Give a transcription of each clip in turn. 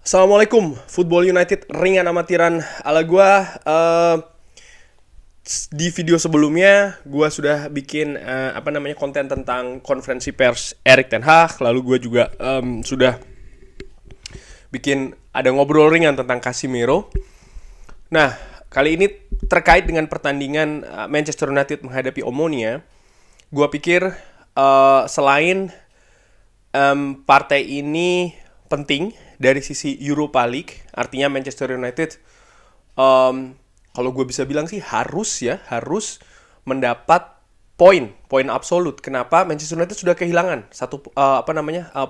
Assalamualaikum, Football United ringan amatiran ala gua. Di video sebelumnya gua sudah bikin konten tentang konferensi pers Erik ten Hag. Lalu gua juga sudah bikin ada ngobrol ringan tentang Casemiro. Nah, kali ini terkait dengan pertandingan Manchester United menghadapi Omonia. Gua pikir selain partai ini penting dari sisi Europa League, artinya Manchester United kalau gue bisa bilang sih harus mendapat poin absolut. Kenapa Manchester United sudah kehilangan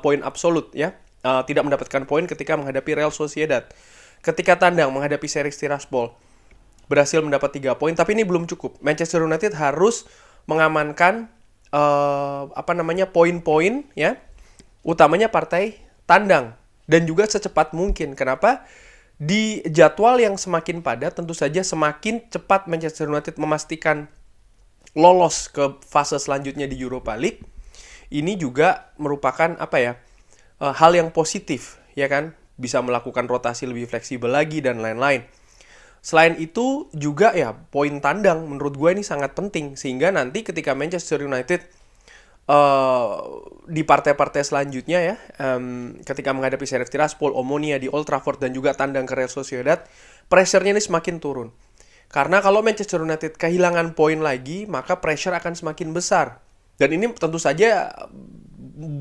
poin absolut ya. Tidak mendapatkan poin ketika menghadapi Real Sociedad. Ketika tandang menghadapi Sheriff Tiraspol berhasil mendapat 3 poin, tapi ini belum cukup. Manchester United harus mengamankan poin-poin ya, utamanya partai tandang dan juga secepat mungkin. Kenapa? Di jadwal yang semakin padat, tentu saja semakin cepat Manchester United memastikan lolos ke fase selanjutnya di Europa League. Ini juga merupakan hal yang positif, ya kan? Bisa melakukan rotasi lebih fleksibel lagi dan lain-lain. Selain itu juga ya, poin tandang menurut gue ini sangat penting, sehingga nanti ketika Manchester United di partai-partai selanjutnya ya, ketika menghadapi Sheriff Tiraspol, Omonia di Old Trafford dan juga tandang ke Real Sociedad, pressure-nya ini semakin turun. Karena kalau Manchester United kehilangan poin lagi, maka pressure akan semakin besar. Dan ini tentu saja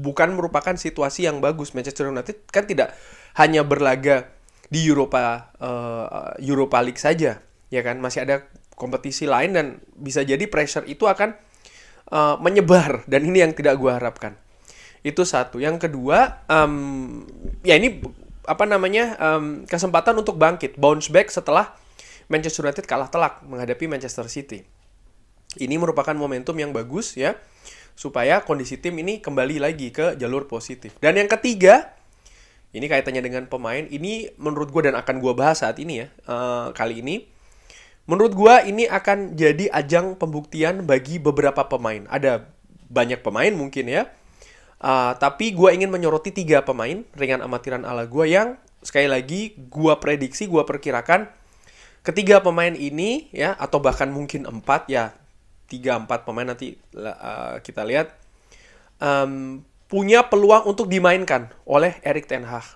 bukan merupakan situasi yang bagus. Manchester United kan tidak hanya berlaga di Europa League saja, ya kan? Masih ada kompetisi lain dan bisa jadi pressure itu akan menyebar, dan ini yang tidak gue harapkan. Itu satu. Yang kedua, kesempatan untuk bangkit, bounce back setelah Manchester United kalah telak menghadapi Manchester City. Ini merupakan momentum yang bagus ya, supaya kondisi tim ini kembali lagi ke jalur positif. Dan yang ketiga, ini kaitannya dengan pemain. Ini menurut gue, dan akan gue bahas saat ini ya, kali ini. Menurut gue ini akan jadi ajang pembuktian bagi beberapa pemain. Ada banyak pemain mungkin ya. Tapi gue ingin menyoroti 3 pemain ringan amatiran ala gue yang sekali lagi gue prediksi, gue perkirakan ketiga pemain ini ya, atau bahkan mungkin 4 ya, 3-4 pemain nanti kita lihat punya peluang untuk dimainkan oleh Erik ten Hag.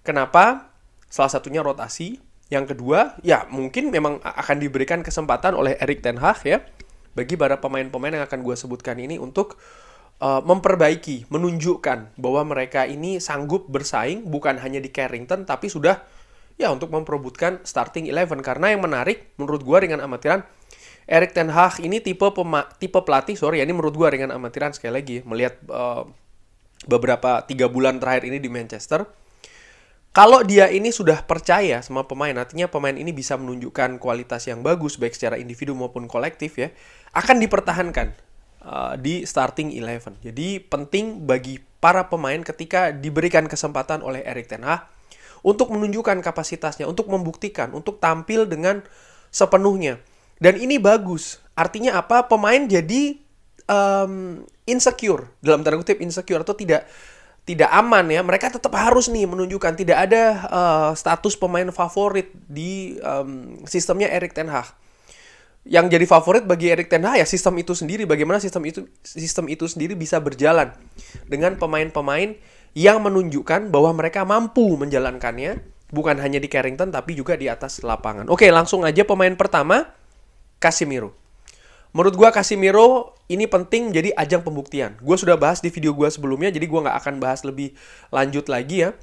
Kenapa? Salah satunya rotasi. Yang kedua, ya mungkin memang akan diberikan kesempatan oleh Erik ten Hag ya, bagi para pemain-pemain yang akan gue sebutkan ini untuk memperbaiki, menunjukkan bahwa mereka ini sanggup bersaing bukan hanya di Carrington, tapi sudah ya untuk memperebutkan starting 11. Karena yang menarik menurut gue ringan amatiran, Erik ten Hag ini tipe pelatih, ini menurut gue ringan amatiran sekali lagi, melihat beberapa 3 bulan terakhir ini di Manchester. Kalau dia ini sudah percaya sama pemain, artinya pemain ini bisa menunjukkan kualitas yang bagus baik secara individu maupun kolektif ya, akan dipertahankan di starting 11. Jadi penting bagi para pemain ketika diberikan kesempatan oleh Erik ten Hag untuk menunjukkan kapasitasnya, untuk membuktikan, untuk tampil dengan sepenuhnya. Dan ini bagus. Artinya apa? Pemain jadi insecure, dalam tanda kutip insecure, atau tidak aman ya. Mereka tetap harus nih menunjukkan, tidak ada status pemain favorit di sistemnya Erik ten Hag. Yang jadi favorit bagi Erik ten Hag ya sistem itu sendiri, bagaimana sistem itu sendiri bisa berjalan dengan pemain-pemain yang menunjukkan bahwa mereka mampu menjalankannya, bukan hanya di Carrington tapi juga di atas lapangan. Oke, langsung aja pemain pertama, Casemiro. Menurut gue Casemiro ini penting jadi ajang pembuktian. Gue sudah bahas di video gue sebelumnya, jadi gue gak akan bahas lebih lanjut lagi ya.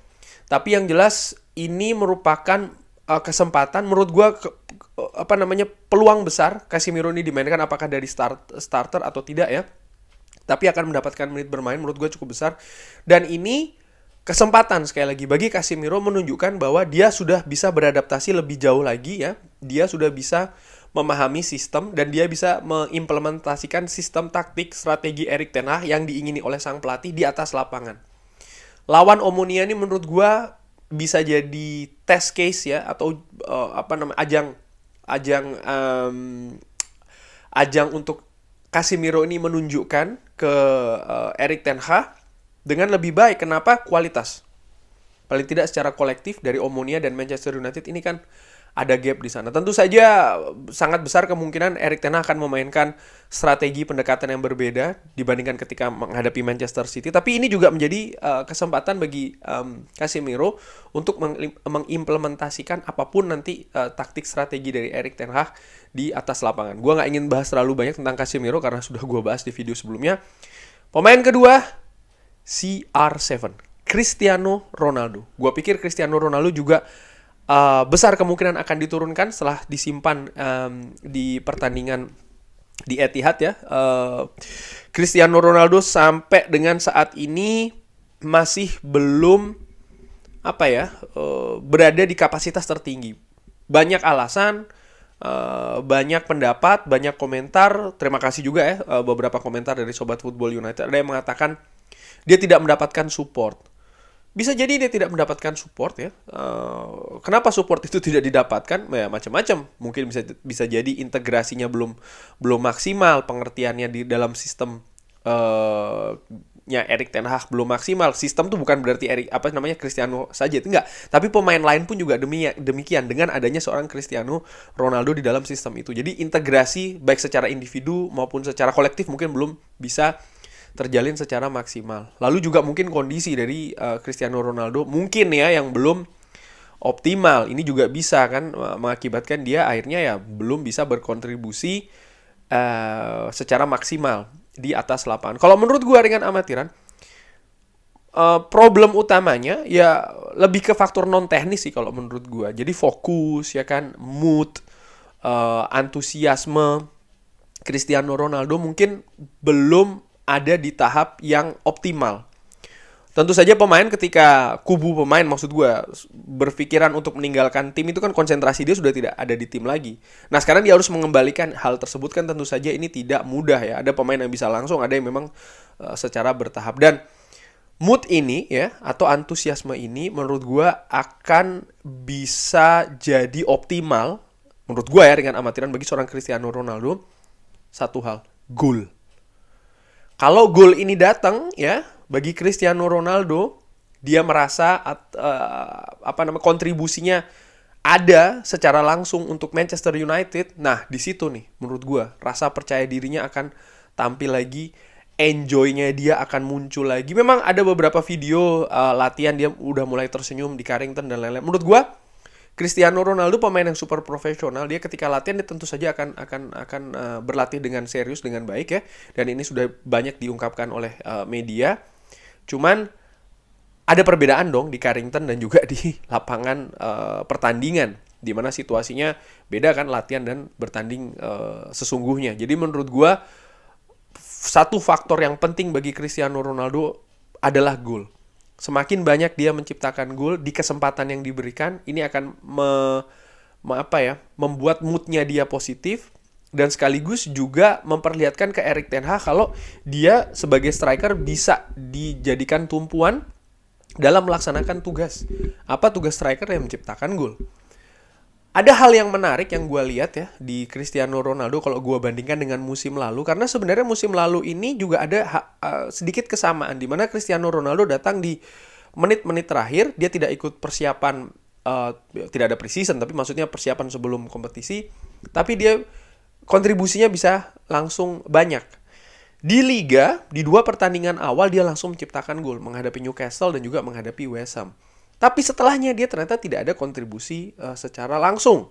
Tapi yang jelas ini merupakan kesempatan, menurut gue peluang besar Casemiro ini dimainkan, apakah dari starter atau tidak ya. Tapi akan mendapatkan menit bermain, menurut gue cukup besar. Dan ini kesempatan sekali lagi bagi Casemiro menunjukkan bahwa dia sudah bisa beradaptasi lebih jauh lagi ya. Dia sudah bisa memahami sistem dan dia bisa mengimplementasikan sistem taktik strategi Erik ten Hag yang diingini oleh sang pelatih di atas lapangan. Lawan Omonia ini menurut gue bisa jadi test case ya, atau ajang untuk Casemiro ini menunjukkan ke Erik ten Hag dengan lebih baik. Kenapa? Kualitas. paling tidak secara kolektif dari Omonia dan Manchester United ini kan ada gap di sana. Tentu saja sangat besar kemungkinan Erik ten Hag akan memainkan strategi pendekatan yang berbeda dibandingkan ketika menghadapi Manchester City. Tapi ini juga menjadi kesempatan bagi Casemiro untuk mengimplementasikan apapun nanti taktik strategi dari Erik ten Hag di atas lapangan. Gue nggak ingin bahas terlalu banyak tentang Casemiro karena sudah gue bahas di video sebelumnya. Pemain kedua, CR7, Cristiano Ronaldo. Gue pikir Cristiano Ronaldo juga besar kemungkinan akan diturunkan setelah disimpan di pertandingan di Etihad ya. Cristiano Ronaldo sampai dengan saat ini masih belum berada di kapasitas tertinggi. Banyak alasan, banyak pendapat, banyak komentar. Terima kasih juga ya beberapa komentar dari Sobat Football United. Ada yang mengatakan dia tidak mendapatkan support. Bisa jadi dia tidak mendapatkan support ya. Kenapa support itu tidak didapatkan? Ya macam-macam. Mungkin bisa jadi integrasinya belum maksimal, pengertiannya di dalam sistem Erik ten Hag belum maksimal. Sistem tuh bukan berarti Cristiano saja, itu enggak. Tapi pemain lain pun juga demikian dengan adanya seorang Cristiano Ronaldo di dalam sistem itu. Jadi integrasi baik secara individu maupun secara kolektif mungkin belum bisa terjalin secara maksimal. Lalu juga mungkin kondisi dari Cristiano Ronaldo mungkin ya yang belum optimal. Ini juga bisa kan mengakibatkan dia akhirnya ya belum bisa berkontribusi secara maksimal di atas lapangan. Kalau menurut gua dengan amatiran, problem utamanya ya lebih ke faktor non teknis sih kalau menurut gua. Jadi fokus ya kan, mood, antusiasme Cristiano Ronaldo mungkin belum ada di tahap yang optimal. Tentu saja kubu pemain maksud gue berpikiran untuk meninggalkan tim itu kan konsentrasi dia sudah tidak ada di tim lagi. Nah sekarang dia harus mengembalikan hal tersebut kan tentu saja ini tidak mudah ya. Ada pemain yang bisa langsung, ada yang memang secara bertahap. Dan mood ini ya atau antusiasme ini menurut gue akan bisa jadi optimal menurut gue ya dengan amatiran bagi seorang Cristiano Ronaldo. Satu hal, goal. Kalau gol ini datang ya bagi Cristiano Ronaldo, dia merasa kontribusinya ada secara langsung untuk Manchester United. Nah, di situ nih menurut gue rasa percaya dirinya akan tampil lagi, enjoy-nya dia akan muncul lagi. Memang ada beberapa video latihan dia udah mulai tersenyum di Carrington dan lain-lain. Menurut gue Cristiano Ronaldo pemain yang super profesional. Dia ketika latihan dia tentu saja akan berlatih dengan serius, dengan baik ya. Dan ini sudah banyak diungkapkan oleh media. Cuman ada perbedaan dong di Carrington dan juga di lapangan pertandingan, di mana situasinya beda kan latihan dan bertanding sesungguhnya. Jadi menurut gua satu faktor yang penting bagi Cristiano Ronaldo adalah gol. Semakin banyak dia menciptakan gol di kesempatan yang diberikan, ini akan membuat moodnya dia positif dan sekaligus juga memperlihatkan ke Erik ten Hag kalau dia sebagai striker bisa dijadikan tumpuan dalam melaksanakan tugas. Apa tugas striker? Yang menciptakan gol. Ada hal yang menarik yang gue lihat ya di Cristiano Ronaldo kalau gue bandingkan dengan musim lalu. Karena sebenarnya musim lalu ini juga ada sedikit kesamaan. Di mana Cristiano Ronaldo datang di menit-menit terakhir. Dia tidak ikut persiapan, tidak ada preseason. Tapi maksudnya persiapan sebelum kompetisi. Tapi dia kontribusinya bisa langsung banyak. Di Liga, di 2 pertandingan awal dia langsung menciptakan gol. Menghadapi Newcastle dan juga menghadapi West Ham. Tapi setelahnya dia ternyata tidak ada kontribusi secara langsung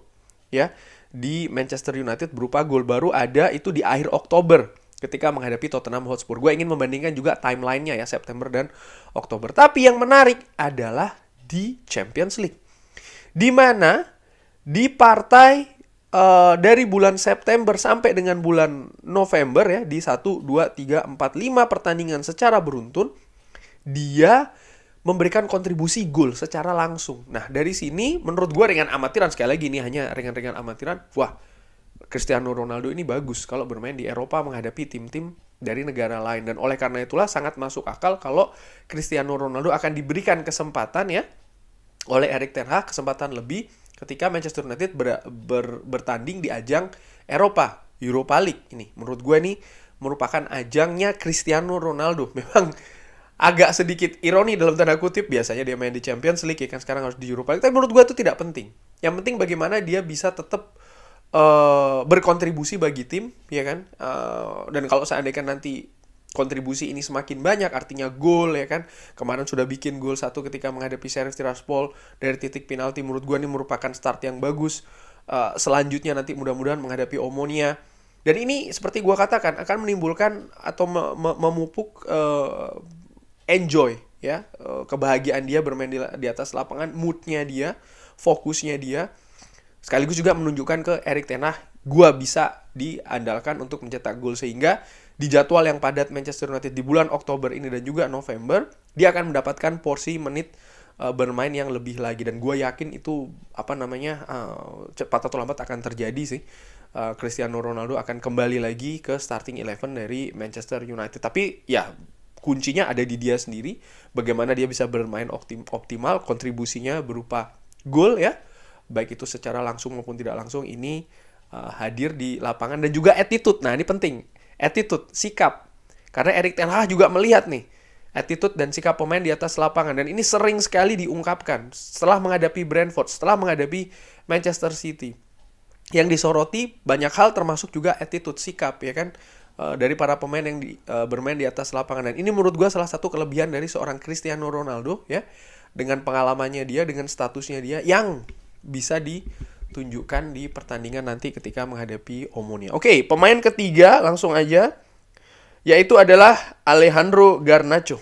ya di Manchester United berupa gol. Baru ada itu di akhir Oktober ketika menghadapi Tottenham Hotspur. Gue ingin membandingkan juga timelinenya ya September dan Oktober. Tapi yang menarik adalah di Champions League. Di mana di partai dari bulan September sampai dengan bulan November ya di 1, 2, 3, 4, 5 pertandingan secara beruntun dia memberikan kontribusi gol secara langsung. Nah, dari sini menurut gue ringan amatiran, sekali lagi ini hanya ringan-ringan amatiran. Wah, Cristiano Ronaldo ini bagus kalau bermain di Eropa menghadapi tim-tim dari negara lain. Dan oleh karena itulah sangat masuk akal kalau Cristiano Ronaldo akan diberikan kesempatan ya oleh Erik ten Hag, kesempatan lebih ketika Manchester United bertanding di ajang Eropa, Europa League. Ini menurut gue ini merupakan ajangnya Cristiano Ronaldo. Memang agak sedikit ironi dalam tanda kutip, biasanya dia main di Champions League ya kan, sekarang harus di Europa League. Tapi menurut gue itu tidak penting. Yang penting bagaimana dia bisa tetap berkontribusi bagi tim, ya kan. Dan kalau seandainya nanti kontribusi ini semakin banyak, artinya gol ya kan. Kemarin sudah bikin gol satu ketika menghadapi Sheriff Tiraspol dari titik penalti. Menurut gue ini merupakan start yang bagus. Selanjutnya nanti mudah-mudahan menghadapi Omonia. Dan ini seperti gue katakan akan menimbulkan atau memupuk enjoy ya, kebahagiaan dia bermain di atas lapangan, moodnya dia, fokusnya dia, sekaligus juga menunjukkan ke Erik ten Hag, gua bisa diandalkan untuk mencetak gol, sehingga di jadwal yang padat Manchester United di bulan Oktober ini dan juga November, dia akan mendapatkan porsi menit bermain yang lebih lagi. Dan gue yakin itu cepat atau lambat akan terjadi sih. Cristiano Ronaldo akan kembali lagi ke starting 11 dari Manchester United. Tapi ya kuncinya ada di dia sendiri, bagaimana dia bisa bermain optimal, kontribusinya berupa gol ya, baik itu secara langsung maupun tidak langsung, ini hadir di lapangan. Dan juga attitude, nah ini penting, attitude, sikap, karena Erik ten Hag juga melihat nih attitude dan sikap pemain di atas lapangan, dan ini sering sekali diungkapkan setelah menghadapi Brentford, setelah menghadapi Manchester City. Yang disoroti banyak hal, termasuk juga attitude, sikap ya kan, dari para pemain yang bermain di atas lapangan. Dan ini menurut gue salah satu kelebihan dari seorang Cristiano Ronaldo ya, dengan pengalamannya dia, dengan statusnya dia, yang bisa ditunjukkan di pertandingan nanti ketika menghadapi Omonia. Oke, pemain ketiga langsung aja, yaitu adalah Alejandro Garnacho.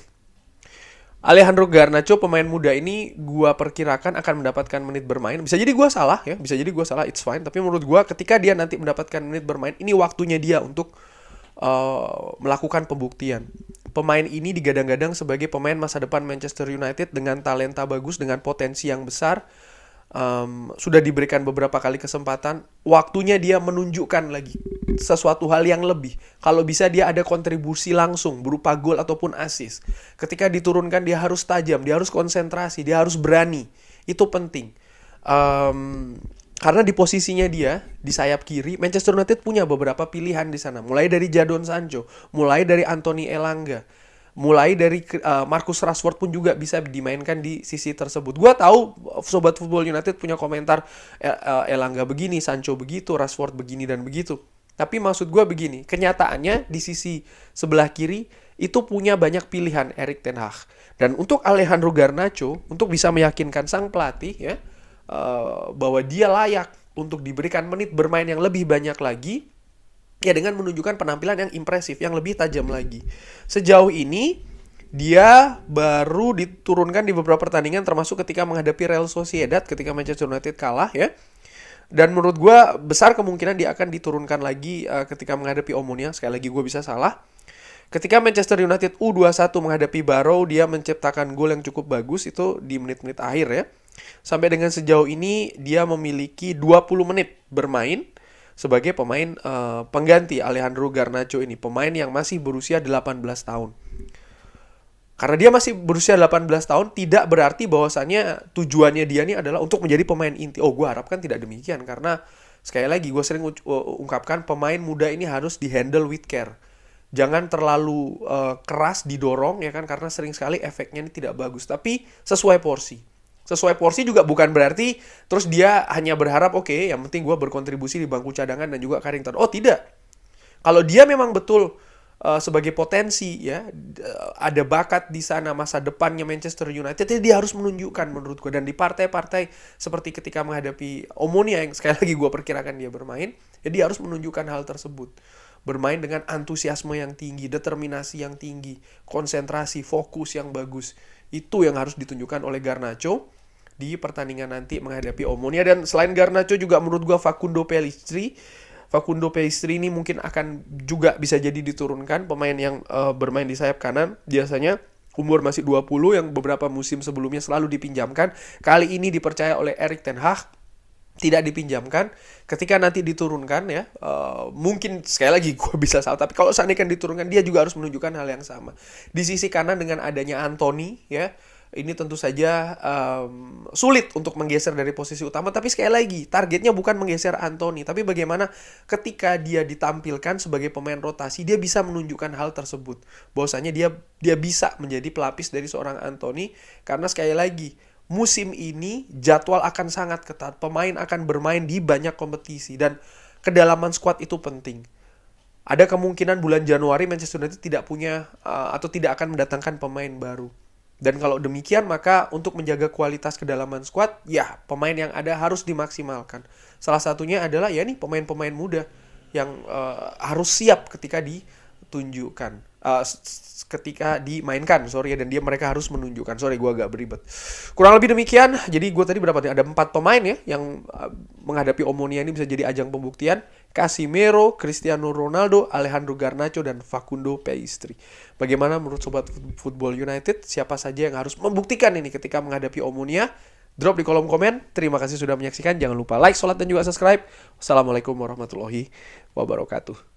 Alejandro Garnacho, pemain muda ini gua perkirakan akan mendapatkan menit bermain. Bisa jadi gua salah ya, bisa jadi gua salah, it's fine. Tapi menurut gua ketika dia nanti mendapatkan menit bermain, ini waktunya dia untuk melakukan pembuktian. Pemain ini digadang-gadang sebagai pemain masa depan Manchester United dengan talenta bagus, dengan potensi yang besar. Sudah diberikan beberapa kali kesempatan, waktunya dia menunjukkan lagi sesuatu hal yang lebih. Kalau bisa dia ada kontribusi langsung berupa gol ataupun assist. Ketika diturunkan dia harus tajam, dia harus konsentrasi, dia harus berani. Itu penting. Karena di posisinya dia di sayap kiri, Manchester United punya beberapa pilihan di sana. Mulai dari Jadon Sancho, mulai dari Anthony Elanga, mulai dari Marcus Rashford pun juga bisa dimainkan di sisi tersebut. Gua tahu Sobat Football United punya komentar, Elanga begini, Sancho begitu, Rashford begini dan begitu. Tapi maksud gua begini, kenyataannya di sisi sebelah kiri itu punya banyak pilihan Erik ten Hag. Dan untuk Alejandro Garnacho, untuk bisa meyakinkan sang pelatih ya, bahwa dia layak untuk diberikan menit bermain yang lebih banyak lagi, ya dengan menunjukkan penampilan yang impresif, yang lebih tajam lagi. Sejauh ini dia baru diturunkan di beberapa pertandingan, termasuk ketika menghadapi Real Sociedad ketika Manchester United kalah ya. Dan menurut gue besar kemungkinan dia akan diturunkan lagi ketika menghadapi Omonia. Sekali lagi gue bisa salah. Ketika Manchester United U21 menghadapi Barrow, dia menciptakan gol yang cukup bagus itu di menit-menit akhir ya. Sampai dengan sejauh ini dia memiliki 20 menit bermain sebagai pemain pengganti Alejandro Garnacho ini, pemain yang masih berusia 18 tahun. Karena dia masih berusia 18 tahun, tidak berarti bahwasannya tujuannya dia ini adalah untuk menjadi pemain inti. Oh, gue harapkan tidak demikian, karena sekali lagi gue sering ungkapkan, pemain muda ini harus di-handle with care. Jangan terlalu keras didorong ya kan, karena sering sekali efeknya ini tidak bagus. Tapi sesuai porsi. Sesuai porsi juga bukan berarti terus dia hanya berharap oke, yang penting gue berkontribusi di bangku cadangan dan juga Carrington. Oh tidak. Kalau dia memang betul sebagai potensi ya, ada bakat di sana, masa depannya Manchester United, jadi dia harus menunjukkan menurut gue. Dan di partai-partai seperti ketika menghadapi Omonia yang sekali lagi gue perkirakan dia bermain, ya dia harus menunjukkan hal tersebut. Bermain dengan antusiasme yang tinggi, determinasi yang tinggi, konsentrasi, fokus yang bagus. Itu yang harus ditunjukkan oleh Garnacho di pertandingan nanti menghadapi Omonia. Dan selain Garnacho juga menurut gue Facundo Pellistri ini mungkin akan juga bisa jadi diturunkan, pemain yang bermain di sayap kanan. Biasanya umur masih 20, yang beberapa musim sebelumnya selalu dipinjamkan. Kali ini dipercaya oleh Erik ten Hag tidak dipinjamkan. Ketika nanti diturunkan ya, mungkin sekali lagi gue bisa salah, tapi kalau seandainya diturunkan, dia juga harus menunjukkan hal yang sama. Di sisi kanan dengan adanya Anthony ya, ini tentu saja sulit untuk menggeser dari posisi utama. Tapi sekali lagi, targetnya bukan menggeser Anthony, tapi bagaimana ketika dia ditampilkan sebagai pemain rotasi, dia bisa menunjukkan hal tersebut. Bahwasanya dia bisa menjadi pelapis dari seorang Anthony, karena sekali lagi, musim ini jadwal akan sangat ketat. Pemain akan bermain di banyak kompetisi, dan kedalaman skuad itu penting. Ada kemungkinan bulan Januari Manchester United tidak punya atau tidak akan mendatangkan pemain baru. Dan kalau demikian, maka untuk menjaga kualitas kedalaman skuad, ya pemain yang ada harus dimaksimalkan. Salah satunya adalah ya nih pemain-pemain muda yang harus siap ketika ditunjukkan, ketika dimainkan, sorry ya, dan mereka harus menunjukkan. Sorry, gue agak beribet. Kurang lebih demikian. Jadi gue tadi berapa nih? Ada 4 pemain ya yang menghadapi Omonia ini bisa jadi ajang pembuktian. Casemiro, Cristiano Ronaldo, Alejandro Garnacho, dan Facundo Pellistri. Bagaimana menurut Sobat Football United? Siapa saja yang harus membuktikan ini ketika menghadapi Omonia? Drop di kolom komen. Terima kasih sudah menyaksikan. Jangan lupa like, sholat, dan juga subscribe. Wassalamualaikum warahmatullahi wabarakatuh.